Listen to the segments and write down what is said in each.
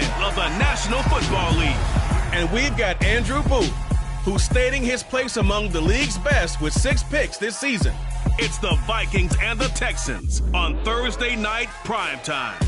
7 of the National Football League. And we've got Andrew Booth, who's stating his place among the league's best with 6 picks this season. It's the Vikings and the Texans on Thursday night primetime.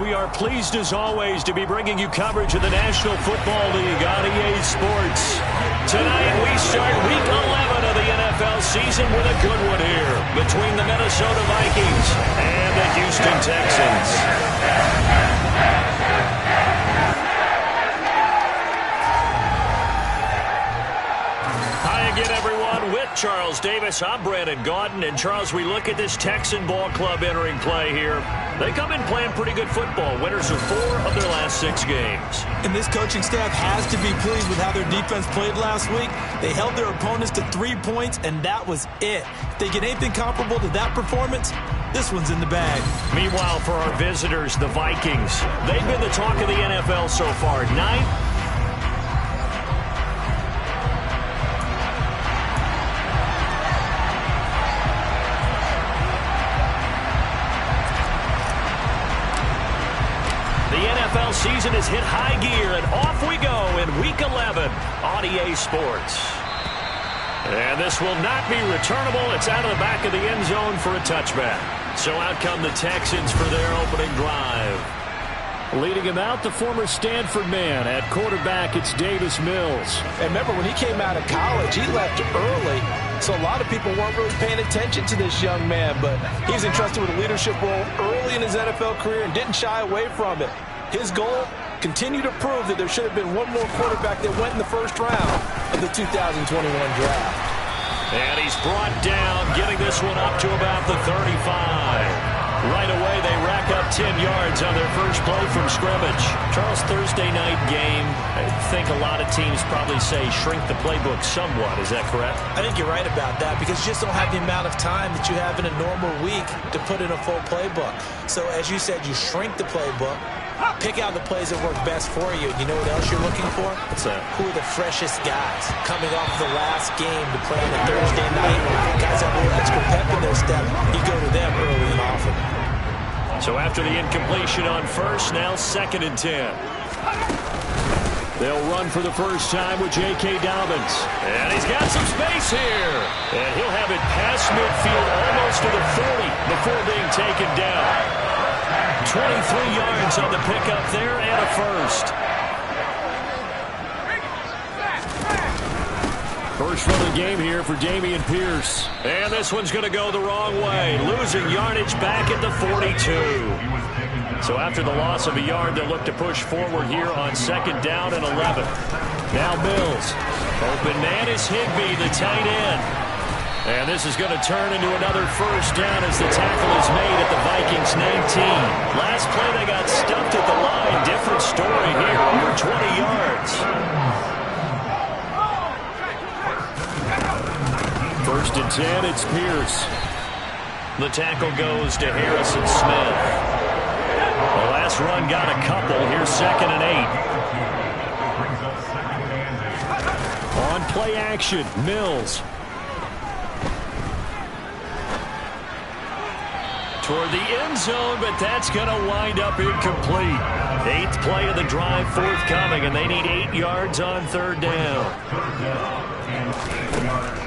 We are pleased, as always, to be bringing you coverage of the National Football League on EA Sports. Tonight, we start Week 11 of the NFL season with a good one here between the Minnesota Vikings and the Houston Texans. Hi again, everyone. With Charles Davis, I'm Brandon Gaudin. And, Charles, we look at this Texan ball club entering play here. They come in playing pretty good football. Winners of 4 of their last 6 games. And this coaching staff has to be pleased with how their defense played last week. They held their opponents to 3 points, and that was it. If they get anything comparable to that performance, this one's in the bag. Meanwhile, for our visitors, the Vikings, they've been the talk of the NFL so far. 9 season has hit high gear, and off we go in Week 11 on EA Sports. And this will not be returnable. It's out of the back of the end zone for a touchback. So out come the Texans for their opening drive. Leading him out, the former Stanford man. At quarterback, it's Davis Mills. And remember, when he came out of college, he left early. So a lot of people weren't really paying attention to this young man. But he's entrusted with a leadership role early in his NFL career and didn't shy away from it. His goal, continue to prove that there should have been one more quarterback that went in the first round of the 2021 draft. And he's brought down, getting this one up to about the 35. Right away, they rack up 10 yards on their first play from scrimmage. Charles, Thursday night game, I think a lot of teams probably say shrink the playbook somewhat. Is that correct? I think you're right about that because you just don't have the amount of time that you have in a normal week to put in a full playbook. So as you said, you shrink the playbook. Pick out the plays that work best for you. You know what else you're looking for? What's that? Who are the freshest guys coming off the last game to play on a Thursday night? Guys have a little extra pep in their step. You go to them early and often. So after the incompletion on first, now 2nd and 10. They'll run for the first time with J.K. Dobbins. And he's got some space here. And he'll have it past midfield almost to the 40 before being taken down. 23 yards on the pickup there and a first. First run of the game here for Dameon Pierce. And this one's going to go the wrong way. Losing yardage back at the 42. So after the loss of a yard, they'll look to push forward here on 2nd down and 11. Now Mills. Open man is Higbee, the tight end. And this is going to turn into another first down as the tackle is made at the Vikings 19. Last play they got stuffed at the line. Different story here, over 20 yards. First and 10, it's Pierce. The tackle goes to Harrison Smith. The last run got a couple. Here's 2nd and 8. On play action, Mills. Toward the end zone, but that's going to wind up incomplete. 8th play of the drive forthcoming, and they need 8 yards on 3rd down.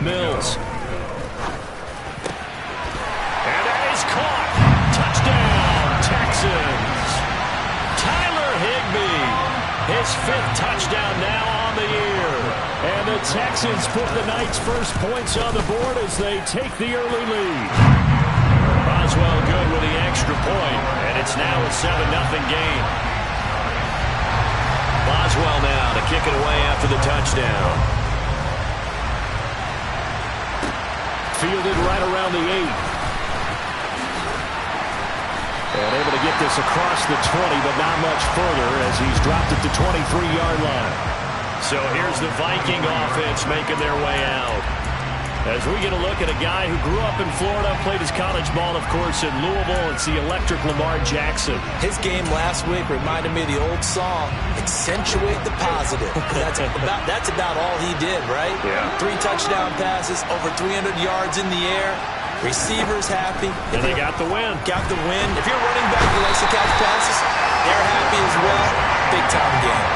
Mills. And that is caught. Touchdown, Texans. Tyler Higbee. His 5th touchdown now on the year. And the Texans put the night's first points on the board as they take the early lead. Boswell good with the extra point, and it's now a 7-0 game. Boswell now to kick it away after the touchdown. Fielded right around the 8. And able to get this across the 20, but not much further as he's dropped at the 23-yard line. So here's the Viking offense making their way out. As we get a look at a guy who grew up in Florida, played his college ball, of course, in Louisville. It's the electric Lamar Jackson. His game last week reminded me of the old song, accentuate the positive. That's about all he did, right? Yeah. 3 touchdown passes, over 300 yards in the air. Receivers happy. And they got the win. Got the win. If you're running back who likes to catch passes, they're happy as well. Big-time game.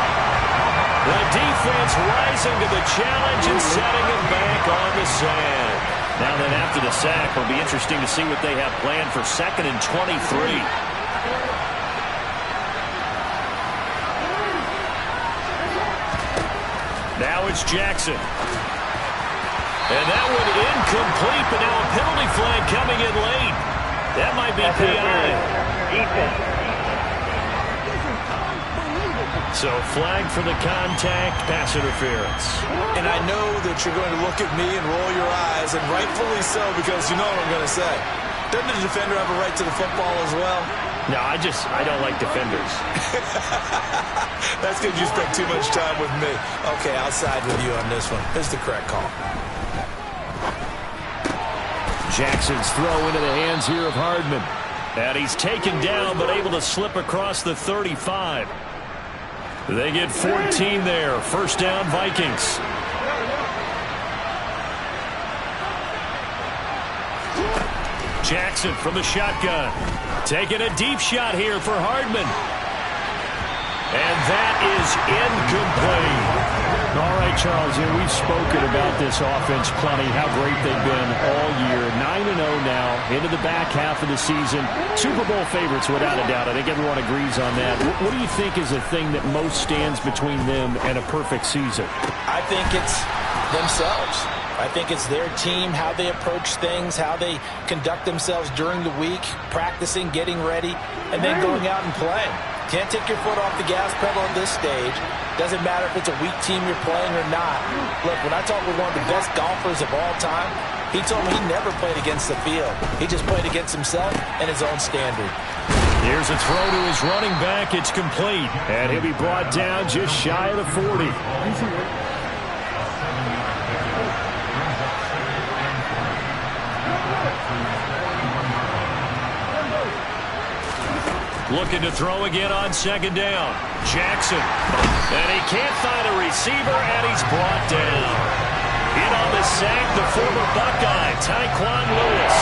The defense rising to the challenge and setting them back on the sand. Now then, after the sack, it'll be interesting to see what they have planned for 2nd and 23. Now it's Jackson. And that one incomplete, but now a penalty flag coming in late. That might be PI. So flag for the contact, pass interference. And I know that you're going to look at me and roll your eyes, and rightfully so, because you know what I'm going to say. Doesn't the defender have a right to the football as well? No, I don't like defenders. That's because you spent too much time with me. Okay, I'll side with you on this one. It's the correct call. Jackson's throw into the hands here of Hardman. And he's taken down, but able to slip across the 35. They get 14 there. First down, Vikings. Jackson from the shotgun. Taking a deep shot here for Hardman. And that is incomplete. All right, Charles, we've spoken about this offense plenty, how great they've been all year. 9-0 now, into the back half of the season. Super Bowl favorites, without a doubt. I think everyone agrees on that. What do you think is the thing that most stands between them and a perfect season? I think it's themselves. I think it's their team, how they approach things, how they conduct themselves during the week, practicing, getting ready, and then going out and playing. Can't take your foot off the gas pedal at this stage. Doesn't matter if it's a weak team you're playing or not. Look, when I talk with one of the best golfers of all time, he told me he never played against the field. He just played against himself and his own standard. Here's a throw to his running back. It's complete. And he'll be brought down just shy of the 40. Looking to throw again on 2nd down. Jackson. And he can't find a receiver, and he's brought down. In on the sack, the former Buckeye, Tyquan Lewis.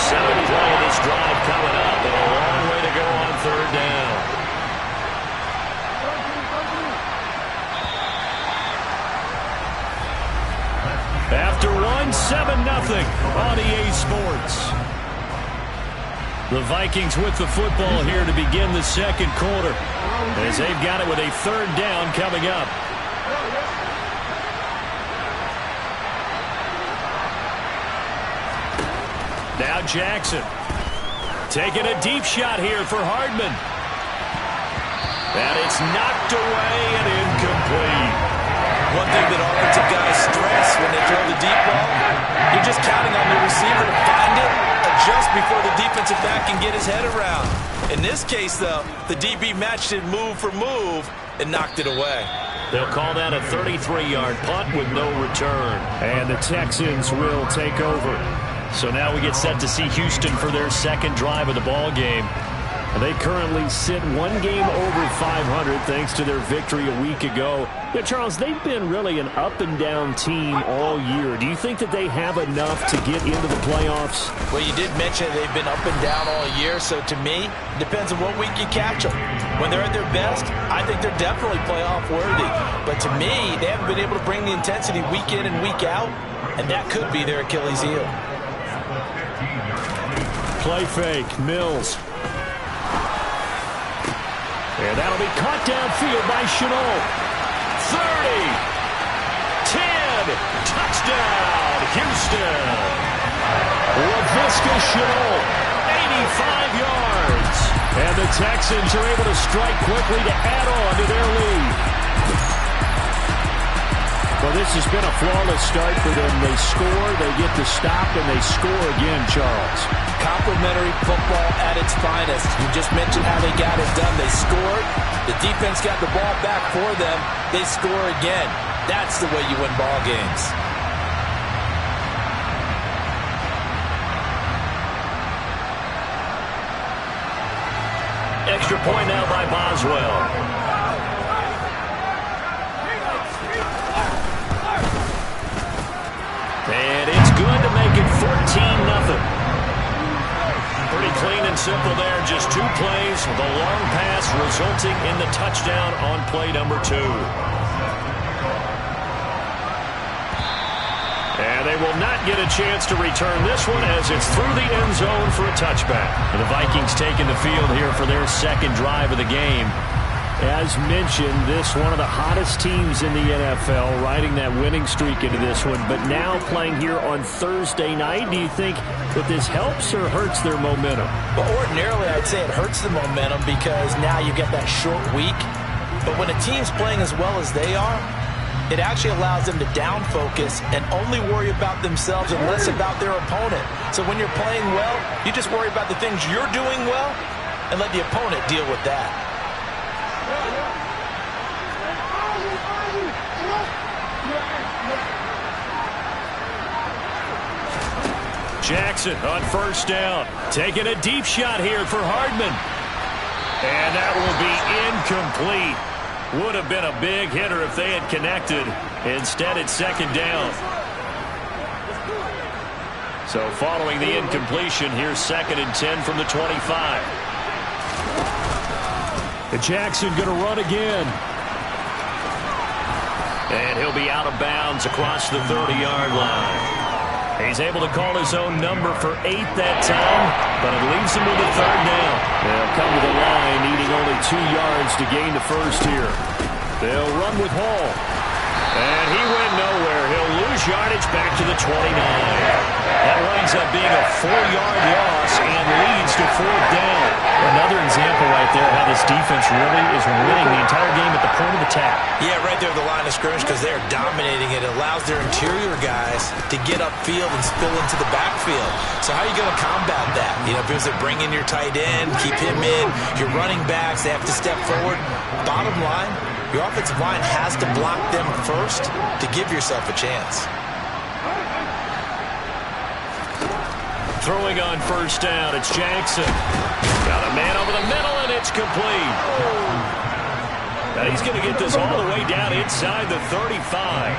7th play of this drive coming up, and a long way to go on 3rd down. After 7-0 on EA Sports. The Vikings with the football here to begin the 2nd quarter, as they've got it with a 3rd down coming up. Now Jackson taking a deep shot here for Hardman. And it's knocked away and incomplete. One thing that offensive guys stress when they throw the deep ball, you're just counting on the receiver to find it just before the defensive back can get his head around. In this case, though, the DB matched it move for move and knocked it away. They'll call that a 33-yard punt with no return. And the Texans will take over. So now we get set to see Houston for their 2nd drive of the ball game. They currently sit 1 game over 500 thanks to their victory a week ago. Yeah, Charles, they've been really an up-and-down team all year. Do you think that they have enough to get into the playoffs? Well, you did mention they've been up and down all year, so to me, it depends on what week you catch them. When they're at their best, I think they're definitely playoff worthy. But to me, they haven't been able to bring the intensity week in and week out, and that could be their Achilles heel. Play fake, Mills. And that'll be caught downfield by Chenault. 30, 10, touchdown, Houston. LaVisca Chenault, 85 yards. And the Texans are able to strike quickly to add on to their lead. Well, this has been a flawless start for them. They score, they get the stop, and they score again, Charles. Complimentary football at its finest. You just mentioned how they got it done. They scored. The defense got the ball back for them. They score again. That's the way you win ball games. Extra point now by Boswell. And it's good to make it 14-0. and simple there. Just 2 plays. The long pass resulting in the touchdown on play number 2. And they will not get a chance to return this one as it's through the end zone for a touchback. And the Vikings taking the field here for their second drive of the game. As mentioned, this one of the hottest teams in the NFL, riding that winning streak into this one, but now playing here on Thursday night. Do you think that this helps or hurts their momentum? Well, ordinarily, I'd say it hurts the momentum because now you get that short week. But when a team's playing as well as they are, it actually allows them to down focus and only worry about themselves and less about their opponent. So when you're playing well, you just worry about the things you're doing well and let the opponent deal with that. Jackson on first down, taking a deep shot here for Hardman. And that will be incomplete. Would have been a big hitter if they had connected. Instead, it's second down. So following the incompletion, here's 2nd and 10 from the 25. And Jackson going to run again. And he'll be out of bounds across the 30-yard line. He's able to call his own number for 8 that time, but it leaves him with a 3rd down. They'll come to the line, needing only 2 yards to gain the first here. They'll run with Hall. And he went nowhere. He'll lose yardage back to the 29. That winds up being a 4-yard loss and leads to 4th down. Another example right there how this defense really is winning the entire game at the point of attack. Yeah, right there at the line of scrimmage because they're dominating it. It allows their interior guys to get upfield and spill into the backfield. So how are you going to combat that? You know, because they bring in your tight end, keep him in, your running backs, they have to step forward. Bottom line, your offensive line has to block them first to give yourself a chance. Throwing on first down, it's Jackson. Got a man over the middle, and it's complete. Now he's going to get this all the way down inside the 35.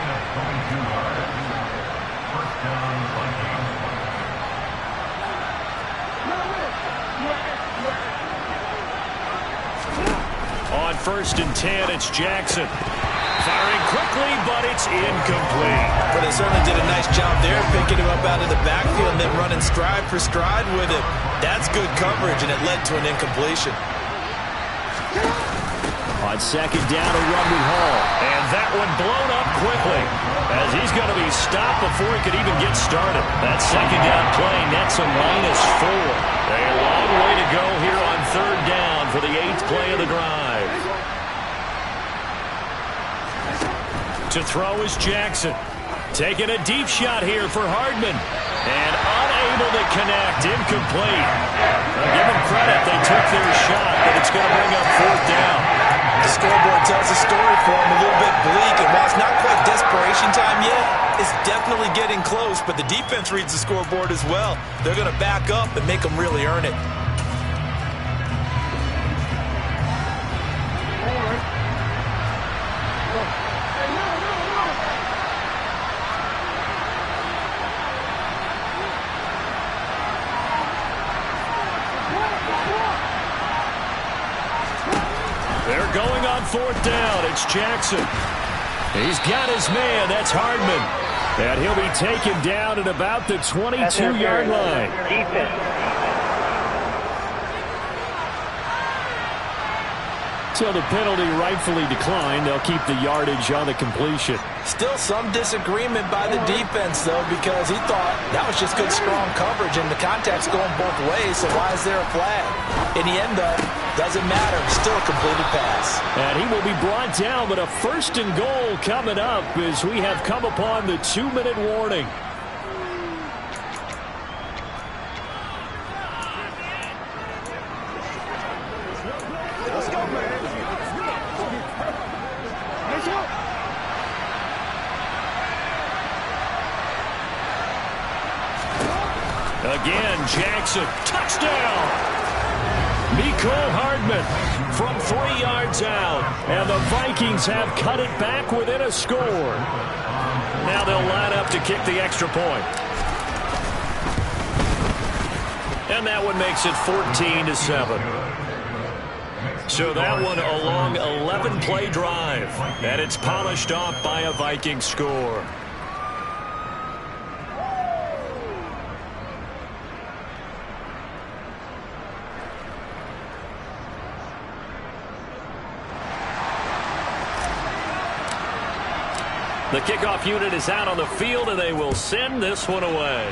On 1st and 10, it's Jackson. Firing quickly, but it's incomplete. But they certainly did a nice job there, picking him up out of the backfield and then running stride for stride with him. That's good coverage, and it led to an incompletion. On 2nd down, a run with Hall. And that one blown up quickly as he's going to be stopped before he could even get started. That 2nd down play nets a -4. A long way to go here on 3rd down for the 8th play of the drive. To throw is Jackson. Taking a deep shot here for Hardman. And unable to connect. Incomplete. Now give them credit. They took their shot, but it's going to bring up 4th down. The scoreboard tells a story for him, a little bit bleak. And while it's not quite desperation time yet, it's definitely getting close. But the defense reads the scoreboard as well. They're going to back up and make them really earn it. They're going on 4th down. It's Jackson. He's got his man. That's Hardman. And he'll be taken down at about the 22-yard line. So the penalty rightfully declined. They'll keep the yardage on the completion. Still some disagreement by the defense, though, because he thought that was just good, strong coverage, and the contact's going both ways, so why is there a flag? In the end, though, doesn't matter. Still a completed pass. And he will be brought down, but a 1st and goal coming up as we have come upon the 2-minute warning. Again, Jackson, touchdown! Mecole Hardman from 3 yards out. And the Vikings have cut it back within a score. Now they'll line up to kick the extra point. And and that one makes it 14-7. So that one a long 11-play drive, and it's polished off by a Viking score. The kickoff unit is out on the field, and they will send this one away.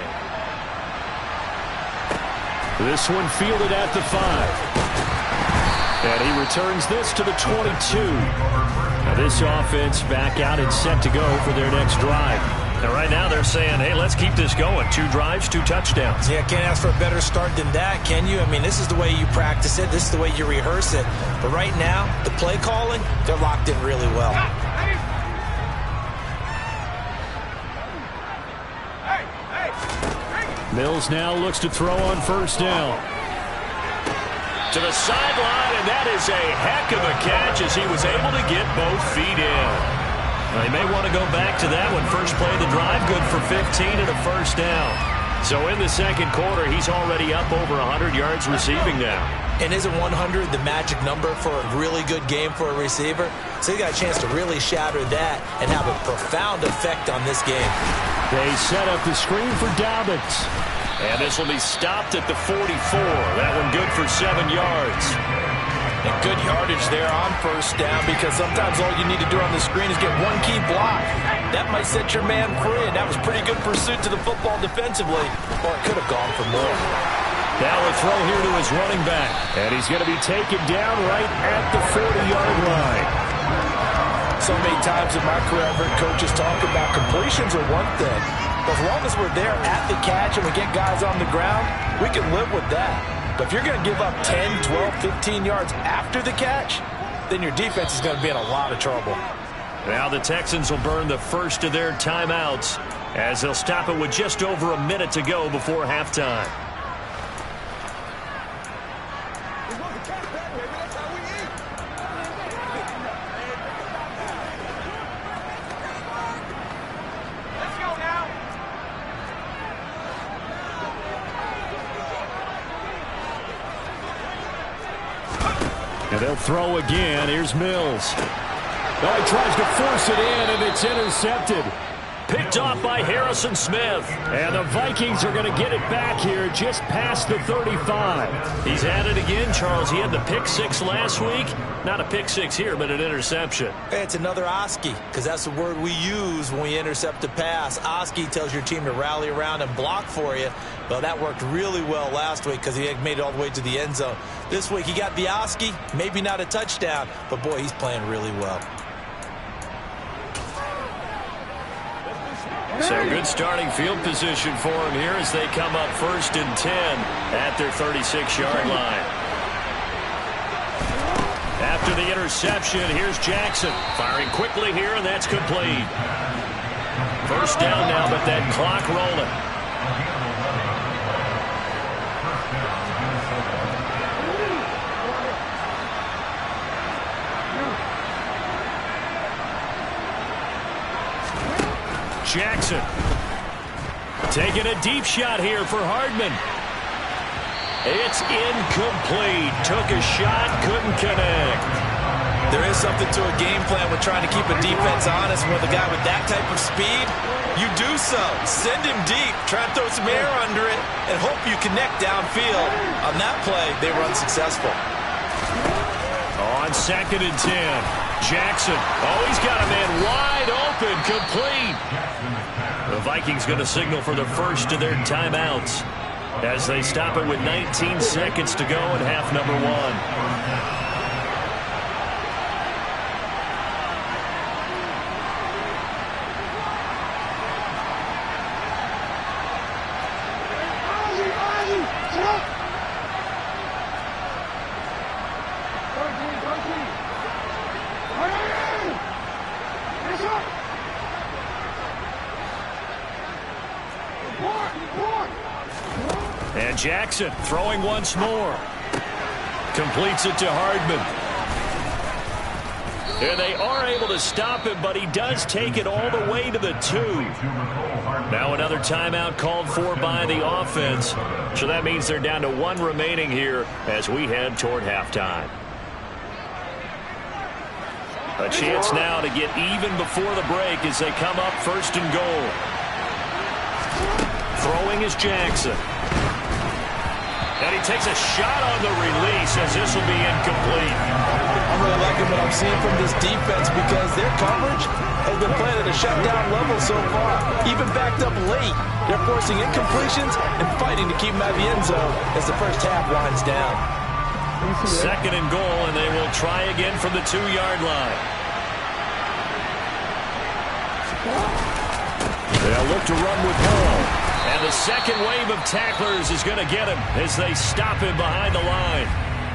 This one fielded at the 5. And he returns this to the 22. Now this offense back out and set to go for their next drive. Now right now they're saying, hey, let's keep this going. 2 drives, 2 touchdowns. Yeah, can't ask for a better start than that, can you? I mean, this is the way you practice it. This is the way you rehearse it. But right now, the play calling, they're locked in really well. Mills now looks to throw on first down. To the sideline, and that is a heck of a catch as he was able to get both feet in. Well, he may want to go back to that one. First play of the drive, good for 15 and a first down. So in the second quarter, he's already up over 100 yards receiving now. And isn't 100 the magic number for a really good game for a receiver? So he got a chance to really shatter that and have a profound effect on this game. They set up the screen for Dobbins. And this will be stopped at the 44. That one good for 7 yards. And good yardage there on first down, because sometimes all you need to do on the screen is get one key block. That might set your man free, and that was pretty good pursuit to the football defensively. Or it could have gone for more. Now a throw here to his running back. And he's going to be taken down right at the 40-yard line. So many times in my career I've heard coaches talk about completions are one thing. But as long as we're there at the catch and we get guys on the ground, we can live with that. But if you're going to give up 10, 12, 15 yards after the catch, then your defense is going to be in a lot of trouble. Now the Texans will burn the first of their timeouts as they'll stop it with just over a minute to go before halftime. And they'll throw again. Here's Mills. Oh, he tries to force it in, and it's intercepted. Picked off by Harrison Smith. And the Vikings are going to get it back here just past the 35. He's at it again, Charles. He had the pick 6 last week. Not a pick 6 here, but an interception. It's another Oski, because that's the word we use when we intercept a pass. Oski tells your team to rally around and block for you. Well, that worked really well last week because he had made it all the way to the end zone. This week he got the Oski, maybe not a touchdown, but boy, he's playing really well. So good starting field position for him here as they come up 1st and 10 at their 36-yard line. After the interception, here's Jackson firing quickly here, and that's complete. First down now, but that clock rolling. Jackson taking a deep shot here for Hardman. It's incomplete. Took a shot, couldn't connect. There is something to a game plan with trying to keep a defense honest. With a guy with that type of speed, you do so. Send him deep, try to throw some air under it, and hope you connect downfield. On that play, they were unsuccessful. On 2nd and 10, Jackson. Oh, he's got a man wide open, complete. The Vikings going to signal for the first of their timeouts as they stop it with 19 seconds to go in half number 1. And Jackson throwing once more. Completes it to Hardman. And they are able to stop him, but he does take it all the way to the 2. Now another timeout called for by the offense. So that means they're down to 1 remaining here as we head toward halftime. A chance now to get even before the break as they come up 1st and goal. Throwing is Jackson. And he takes a shot on the release as this will be incomplete. I'm really liking what I'm seeing from this defense because their coverage has been playing at a shutdown level so far. Even backed up late, they're forcing incompletions and fighting to keep them out of the end zone as the first half winds down. 2nd and goal, and they will try again from the 2-yard line. They'll look to run with Hall. And the second wave of tacklers is going to get him as they stop him behind the line.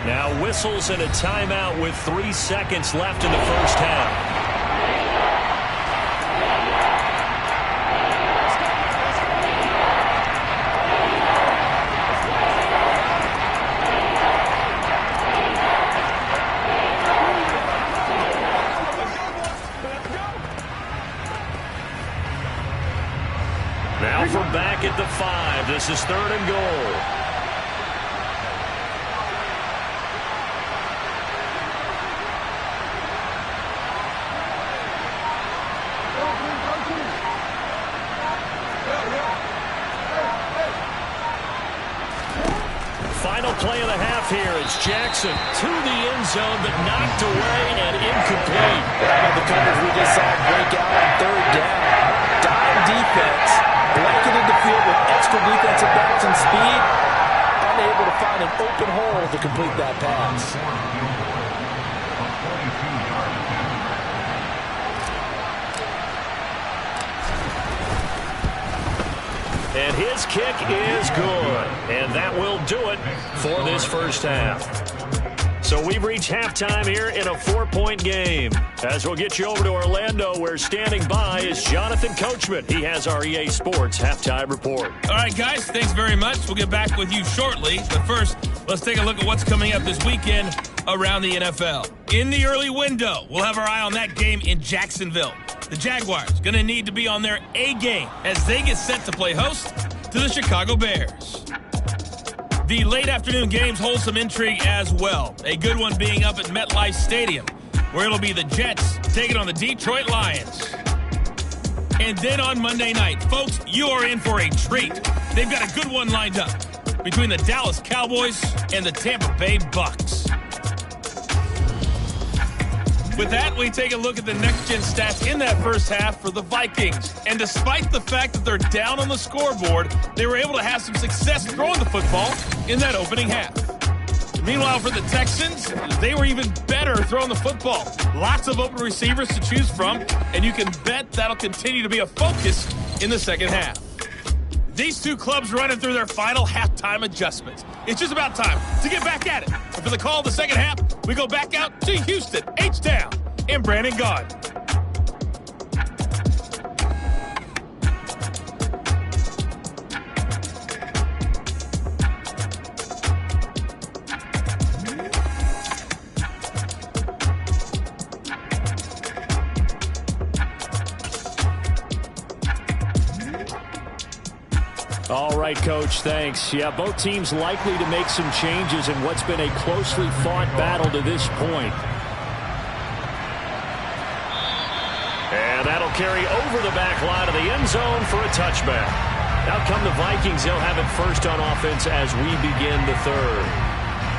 Now whistles and a timeout with 3 seconds left in the first half. Now from back at the 5. This is 3rd and goal. Final play of the half here. It's Jackson to the end zone, but knocked away and incomplete. The coverage we just saw break out on 3rd down. Dime defense. Blanketed the field with extra defensive backs and speed. Unable to find an open hole to complete that pass. And his kick is good. And that will do it for this first half. So we've reached halftime here in a 4-point game. As we'll get you over to Orlando, where standing by is Jonathan Coachman. He has our EA Sports halftime report. All right, guys, thanks very much. We'll get back with you shortly. But first, let's take a look at what's coming up this weekend around the NFL. In the early window, we'll have our eye on that game in Jacksonville. The Jaguars going to need to be on their A game as they get set to play host to the Chicago Bears. The late afternoon games hold some intrigue as well. A good one being up at MetLife Stadium, where it'll be the Jets taking on the Detroit Lions. And then on Monday night, folks, you are in for a treat. They've got a good one lined up between the Dallas Cowboys and the Tampa Bay Bucks. With that, we take a look at the next-gen stats in that first half for the Vikings. And despite the fact that they're down on the scoreboard, they were able to have some success throwing the football in that opening half. Meanwhile, for the Texans, they were even better throwing the football. Lots of open receivers to choose from, and you can bet that'll continue to be a focus in the second half. These two clubs running through their final halftime adjustments. It's just about time to get back at it. And for the call of the second half, we go back out to Houston, H-Town, and Brandon Gaudin. All right, Coach, thanks. Yeah, both teams likely to make some changes in what's been a closely fought battle to this point. And that'll carry over the back line of the end zone for a touchback. Out come the Vikings. They'll have it first on offense as we begin the third.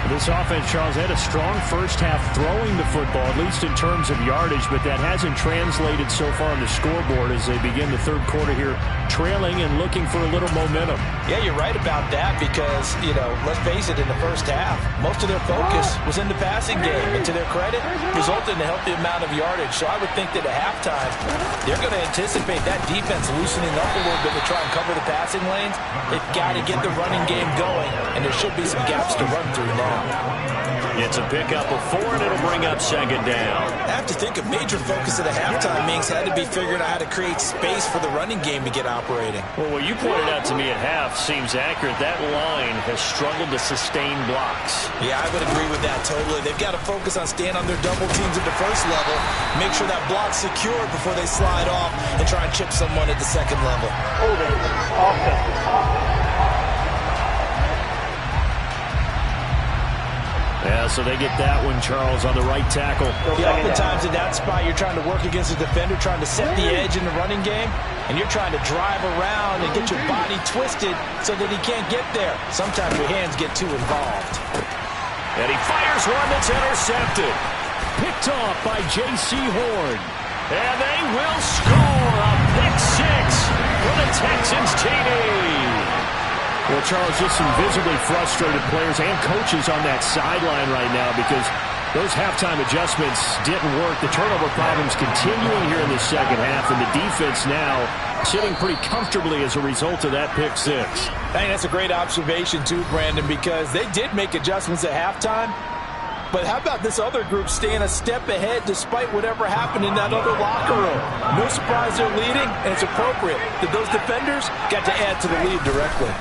This offense, Charles, had a strong first half throwing the football, at least in terms of yardage, but that hasn't translated so far on the scoreboard as they begin the third quarter here, trailing and looking for a little momentum. Yeah, you're right about that because, let's face it, in the first half, most of their focus was in the passing game. And to their credit, resulted in a healthy amount of yardage. So I would think that at halftime, they're going to anticipate that defense loosening up a little bit to try and cover the passing lanes. They've got to get the running game going, and there should be some gaps to run through now. Gets a pickup of 4, and it'll bring up second down. I have to think a major focus of the halftime meetings had to be figuring out how to create space for the running game to get operating. Well, what you pointed out to me at half seems accurate. That line has struggled to sustain blocks. Yeah, I would agree with that totally. They've got to focus on staying on their double teams at the first level, make sure that block's secure before they slide off and try and chip someone at the second level. Yeah, so they get that one, Charles, on the right tackle. Yeah, oftentimes in that spot, you're trying to work against a defender, trying to set the edge in the running game, and you're trying to drive around and get your body twisted so that he can't get there. Sometimes your hands get too involved. And he fires one that's intercepted. Picked off by J.C. Horn. And they will score a pick 6 for the Texans TD. Well, Charles, just some visibly frustrated players and coaches on that sideline right now because those halftime adjustments didn't work. The turnover problems continuing here in the second half, and the defense now sitting pretty comfortably as a result of that pick 6. I think that's a great observation, too, Brandon, because they did make adjustments at halftime. But how about this other group staying a step ahead despite whatever happened in that other locker room? No surprise they're leading, and it's appropriate that those defenders got to add to the lead directly.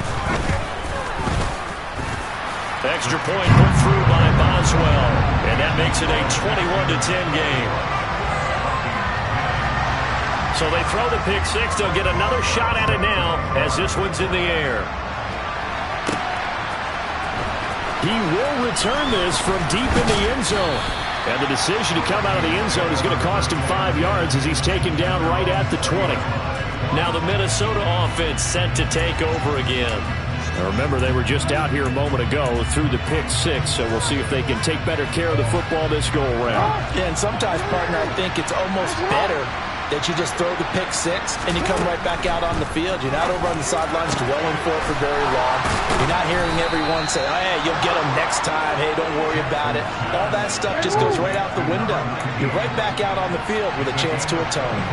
Extra point put through by Boswell, and that makes it a 21-10 game. So they throw the pick 6. They'll get another shot at it now as this one's in the air. He will return this from deep in the end zone. And the decision to come out of the end zone is going to cost him 5 yards as he's taken down right at the 20. Now the Minnesota offense set to take over again. Now remember, they were just out here a moment ago through the pick 6, so we'll see if they can take better care of the football this go-around. Yeah, and sometimes, partner, I think it's almost better that you just throw the pick 6 and you come right back out on the field. You're not over on the sidelines dwelling for it for very long. You're not hearing everyone say, oh, hey, you'll get them next time. Hey, don't worry about it. All that stuff just goes right out the window. You're right back out on the field with a chance to atone.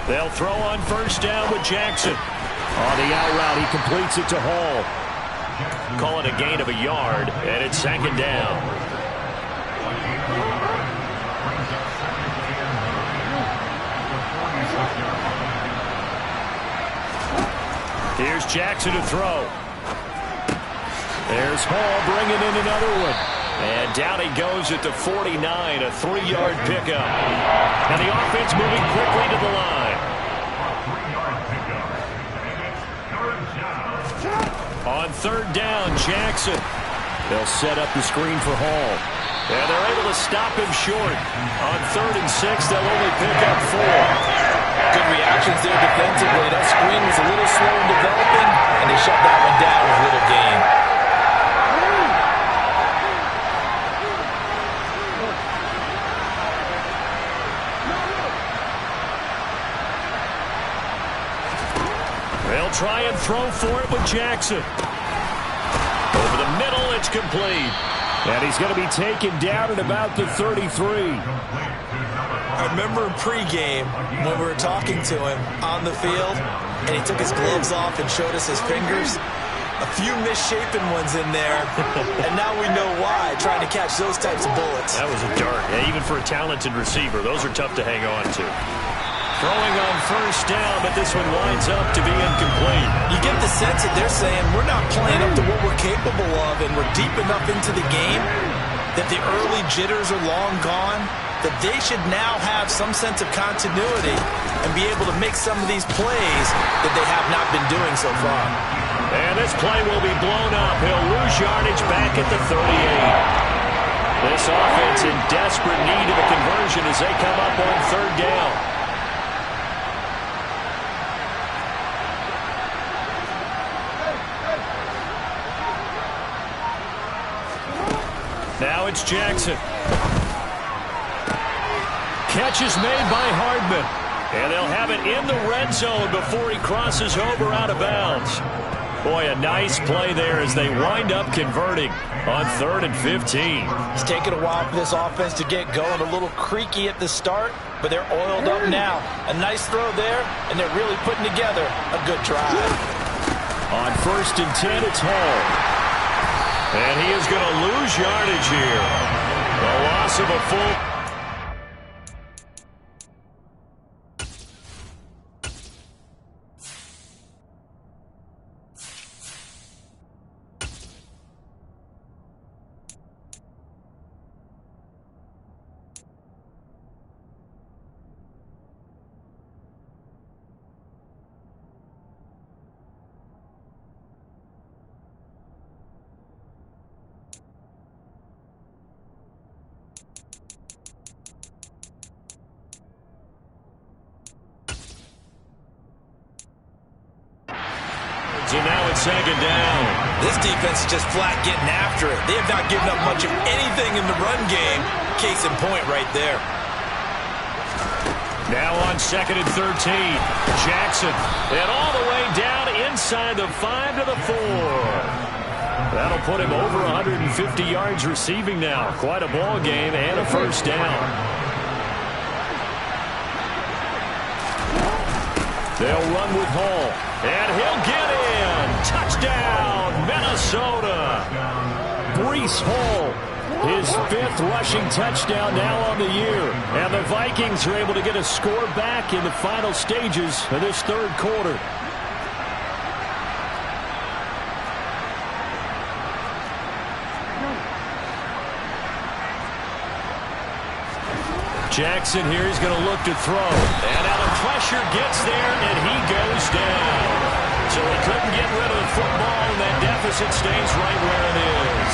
They'll throw on first down with Jackson. On the out route, he completes it to Hall. Call it a gain of a yard, and it's second down. Here's Jackson to throw. There's Hall bringing in another one. And down he goes at the 49, a 3-yard pickup. And the offense moving quickly to the line. On third down, Jackson. They'll set up the screen for Hall. And they're able to stop him short. On 3rd and 6, they'll only pick up 4. Good reactions there defensively. That screen was a little slow in developing, and they shut that one down with little gain. They'll try and throw for it with Jackson. Over the middle, it's complete. And he's going to be taken down at about the 33. I remember in pregame when we were talking to him on the field, and he took his gloves off and showed us his fingers. A few misshapen ones in there, and now we know why, trying to catch those types of bullets. That was a dart. Yeah, even for a talented receiver, those are tough to hang on to. Throwing on first down, but this one winds up to be incomplete. You get the sense that they're saying we're not playing up to what we're capable of, and we're deep enough into the game that the early jitters are long gone, that they should now have some sense of continuity and be able to make some of these plays that they have not been doing so far. And this play will be blown up. He'll lose yardage back at the 38. This offense in desperate need of a conversion as they come up on third down. Now it's Jackson. Catch is made by Hardman. And they'll have it in the red zone before he crosses over out of bounds. Boy, a nice play there as they wind up converting on 3rd and 15. It's taken a while for this offense to get going. A little creaky at the start, but they're oiled up now. A nice throw there, and they're really putting together a good drive. On 1st and 10, it's Hall. And he is going to lose yardage here. A loss of a full... So now it's 2nd down. This defense is just flat getting after it. They have not given up much of anything in the run game. Case in point right there. Now on 2nd and 13. Jackson. And all the way down inside the 5 to the 4. That'll put him over 150 yards receiving now. Quite a ball game and a 1st down. They'll run with Hall. And he'll get in. Touchdown, Minnesota. Breece Hall, his 5th rushing touchdown now on the year. And the Vikings are able to get a score back in the final stages of this 3rd quarter. Jackson here, he's going to look to throw. And out of pressure gets there, and he goes down. So he couldn't get rid of the football, and that deficit stays right where it is.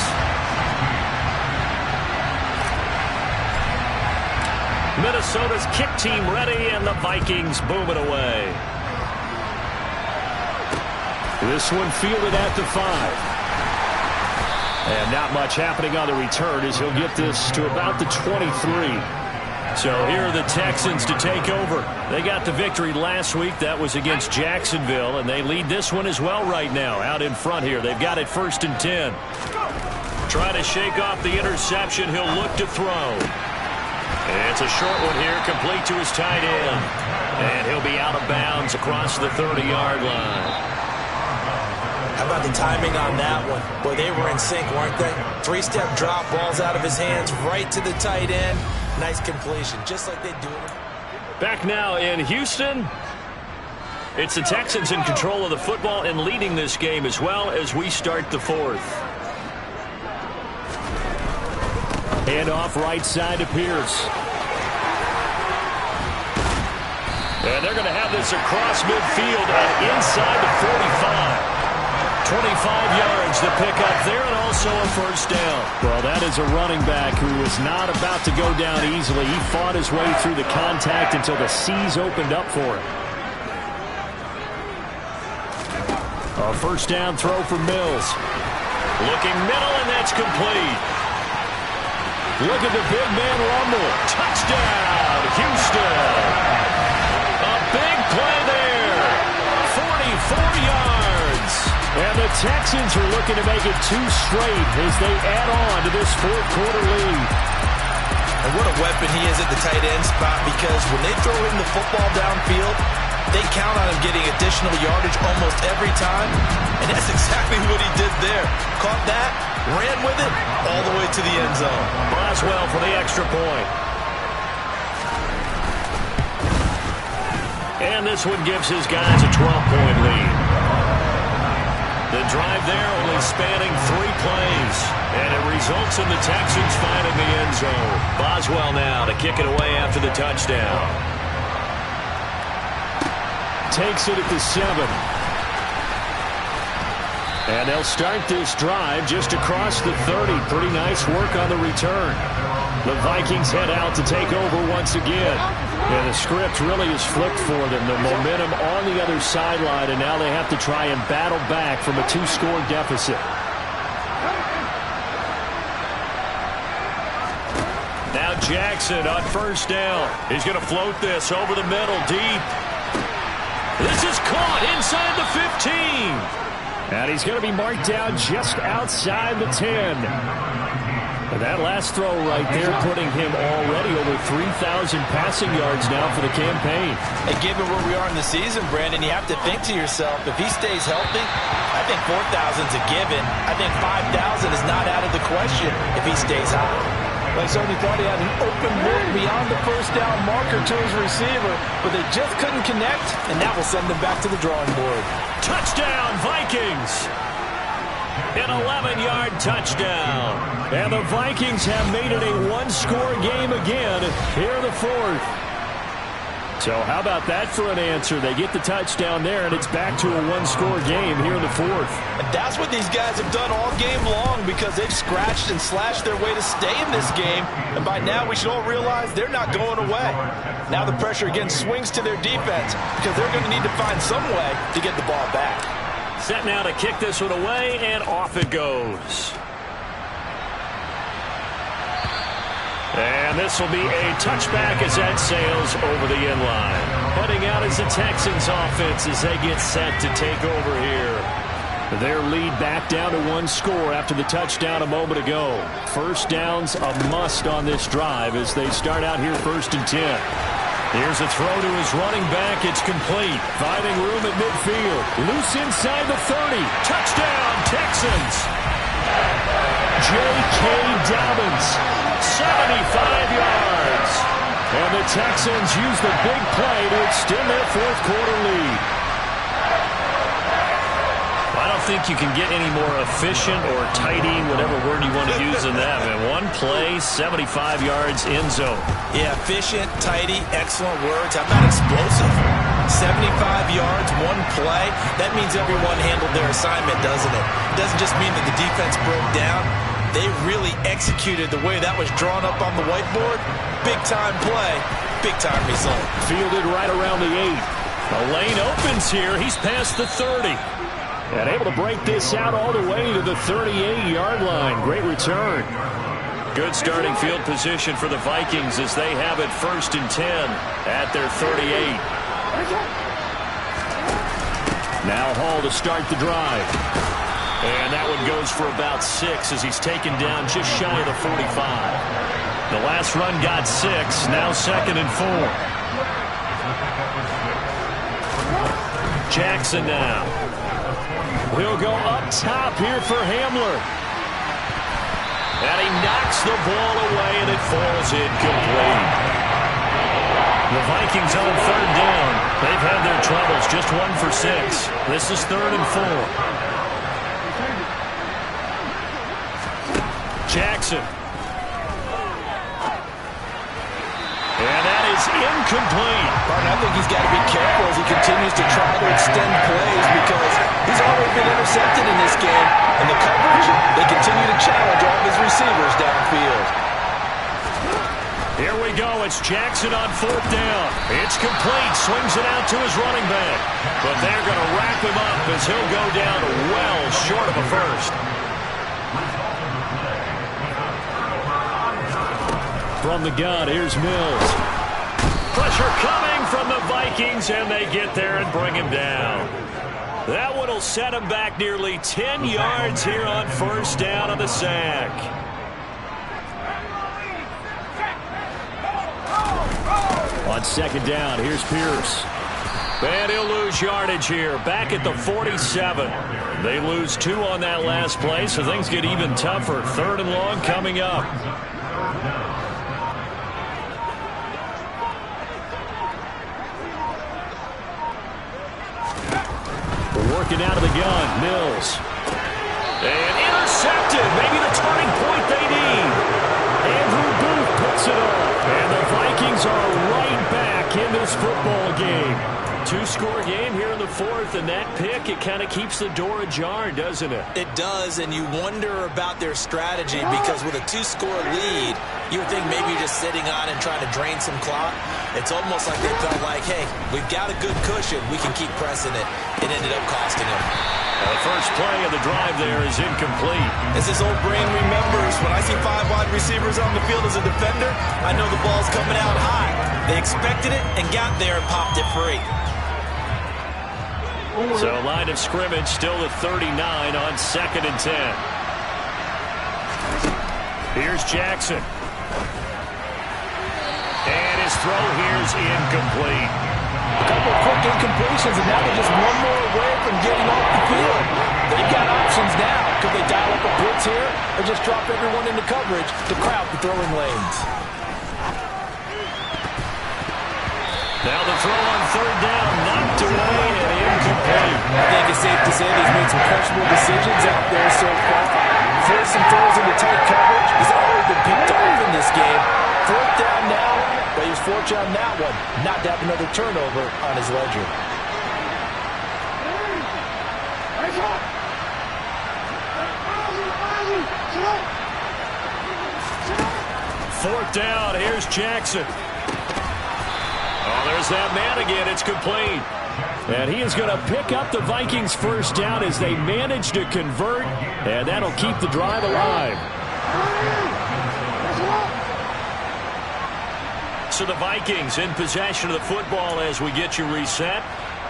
Minnesota's kick team ready, and the Vikings boom it away. This one fielded at the 5. And not much happening on the return as he'll get this to about the 23. So here are the Texans to take over. They got the victory last week. That was against Jacksonville, and they lead this one as well right now out in front here. They've got it 1st and 10. Try to shake off the interception. He'll look to throw. And it's a short one here, complete to his tight end. And he'll be out of bounds across the 30-yard line. How about the timing on that one? Boy, they were in sync, weren't they? 3-step drop, balls out of his hands, right to the tight end. Nice completion, just like they do it. Back now in Houston. It's the Texans in control of the football and leading this game as well as we start the 4th. Hand off right side to Pierce. And they're going to have this across midfield and inside the 45. 25 yards to pick up there, and also a 1st down. Well, that is a running back who was not about to go down easily. He fought his way through the contact until the seas opened up for him. A 1st down throw for Mills. Looking middle, and that's complete. Look at the big man rumble. Touchdown, Houston. A big play there. 44 yards. And the Texans are looking to make it 2 straight as they add on to this 4th quarter lead. And what a weapon he is at the tight end spot, because when they throw him the football downfield, they count on him getting additional yardage almost every time. And that's exactly what he did there. Caught that, ran with it, all the way to the end zone. Boswell for the extra point. And this one gives his guys a 12-point lead. The drive there only spanning 3 plays, and it results in the Texans finding the end zone. Boswell now to kick it away after the touchdown. Takes it at the 7. And they'll start this drive just across the 30. Pretty nice work on the return. The Vikings head out to take over once again. And the script really is flipped for them. The momentum on the other sideline, and now they have to try and battle back from a 2-score deficit. Now Jackson on 1st down. He's going to float this over the middle, deep. This is caught inside the 15. And he's going to be marked down just outside the 10. And that last throw right there putting him already over 3,000 passing yards now for the campaign. And given where we are in the season, Brandon, you have to think to yourself, if he stays healthy, I think 4,000 is a given. I think 5,000 is not out of the question if he stays high. They certainly thought he had an open look beyond the first down marker to his receiver, but they just couldn't connect, and that will send them back to the drawing board. Touchdown, Vikings! An 11-yard touchdown. And the Vikings have made it a one-score game again here in the fourth. So how about that for an answer? They get the touchdown there, and it's back to a one-score game here in the fourth. And that's what these guys have done all game long because they've scratched and slashed their way to stay in this game. And by now, we should all realize they're not going away. Now the pressure again swings to their defense because they're going to need to find some way to get the ball back. Set now to kick this one away, and off it goes. And this will be a touchback as that sails over the end line. Heading out is the Texans offense as they get set to take over here. Their lead back down to one score after the touchdown a moment ago. First down's a must on this drive as they start out here 1st and 10. Here's a throw to his running back. It's complete. Finding room at midfield. Loose inside the 30. Touchdown, Texans. J.K. Dobbins, 75 yards. And the Texans use the big play to extend their fourth quarter lead. I don't think you can get any more efficient or tidy, whatever word you want to use in that. Man, one play, 75 yards, end zone. Yeah, efficient, tidy, excellent words. How about explosive? 75 yards, one play. That means everyone handled their assignment, doesn't it? It doesn't just mean that the defense broke down. They really executed the way that was drawn up on the whiteboard. Big-time play, big-time result. Fielded right around the 8. The lane opens here. He's past the 30. And able to break this out all the way to the 38-yard line. Great return. Good starting field position for the Vikings as they have it 1st and 10 at their 38. Now Hall to start the drive. And that one goes for about 6 as he's taken down just shy of the 45. The last run got 6, now 2nd and 4. Jackson now. He'll go up top here for Hamler. And he knocks the ball away, and it falls incomplete. The Vikings on 3rd down. They've had their troubles, just 1 for 6. This is 3rd and 4. Jackson. And that is incomplete. I think he's got to be careful as he continues to try to extend plays because he's already been intercepted in this game. And the coverage, they continue to challenge all of his receivers downfield. Here we go. It's Jackson on 4th down. It's complete. Swings it out to his running back. But they're going to wrap him up as he'll go down well short of a first. From the gun, here's Mills. Pressure coming from the Vikings, and they get there and bring him down. That one will set him back nearly 10 yards here on 1st down on the sack. On 2nd down, here's Pierce. And he'll lose yardage here, back at the 47. They lose 2 on that last play, so things get even tougher. 3rd and long coming up. Working out of the gun, Mills. And intercepted, maybe the turning point they need. Andrew Booth puts it up. And the Vikings are right back in this football game. 2-score game here in the 4th, and that pick, it kind of keeps the door ajar, doesn't it? It does, and you wonder about their strategy because with a 2-score lead, you would think maybe you're just sitting on and trying to drain some clock. It's almost like they felt like, hey, we've got a good cushion. We can keep pressing it. It ended up costing them. The first play of the drive there is incomplete. As this old brain remembers, when I see 5 wide receivers on the field as a defender, I know the ball's coming out high. They expected it and got there and popped it free. So line of scrimmage still at 39 on 2nd and 10. Here's Jackson. And his throw here's incomplete. A couple of quick incompletions, and now they're just one more away from getting off the field. They've got options now. Could they dial up a blitz here or just drop everyone into coverage to crowd the throwing lanes? Now the throw on 3rd down, knocked away and incomplete. I think it's safe to say that he's made some questionable decisions out there so far. Forcing throws into tight coverage. He's already been picked off in this game. 4th down now, but he was fortunate on that one not to have another turnover on his ledger. Fourth down, here's Jackson. Oh, there's that man again. It's complete. And he is going to pick up the Vikings' first down as they manage to convert, and that'll keep the drive alive. So the Vikings in possession of the football as we get you reset.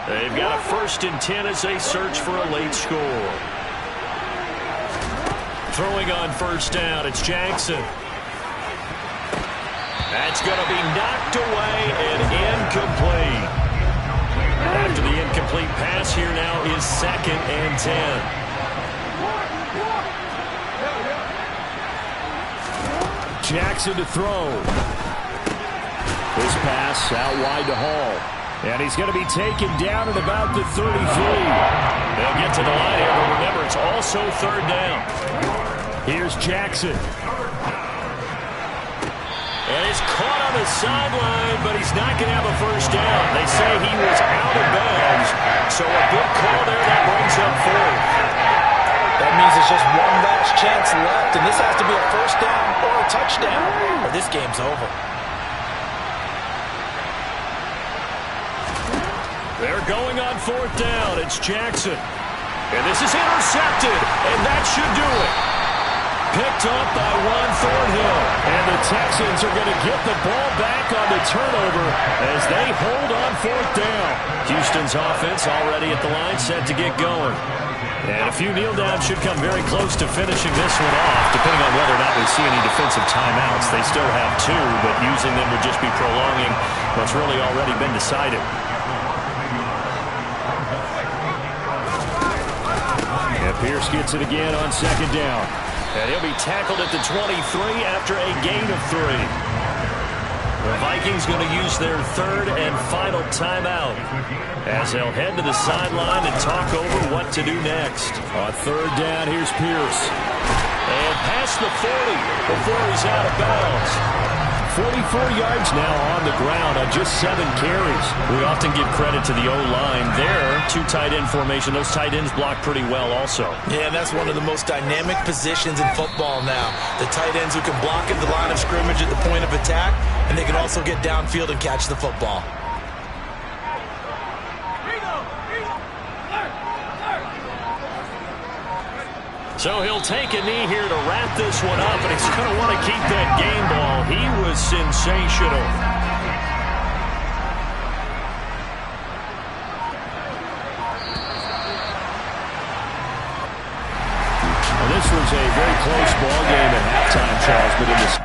They've got a 1st and 10 as they search for a late score. Throwing on 1st down, it's Jackson. That's going to be knocked away and incomplete. After the incomplete pass, here now is 2nd and 10. Jackson to throw. This pass out wide to Hall. And he's going to be taken down at about the 33. They'll get to the line here, but remember, it's also 3rd down. Here's Jackson. And he's caught on the sideline, but he's not going to have a 1st down. They say he was out of bounds, so a big call there that brings up 4th. That means it's just one last chance left, and this has to be a 1st down or a touchdown, or this game's over. They're going on 4th down. It's Jackson. And this is intercepted, and that should do it. Picked up by Juan Thornhill. And the Texans are going to get the ball back on the turnover as they hold on 4th down. Houston's offense already at the line, set to get going. And a few kneel downs should come very close to finishing this one off, depending on whether or not we see any defensive timeouts. They still have 2, but using them would just be prolonging what's really already been decided. And Pierce gets it again on 2nd down. And he'll be tackled at the 23 after a gain of 3. The Vikings going to use their 3rd and final timeout as they'll head to the sideline and talk over what to do next. On 3rd down, here's Pierce. And past the 40 before he's out of bounds. 44 yards now on the ground on just 7 carries. We often give credit to the O-line there. 2 tight end formation. Those tight ends block pretty well also. Yeah, and that's one of the most dynamic positions in football now. The tight ends who can block at the line of scrimmage at the point of attack, and they can also get downfield and catch the football. So he'll take a knee here to wrap this one up, and he's going to want to keep that game ball. He was sensational. Well, this was a very close ball game at halftime, Charles, but in the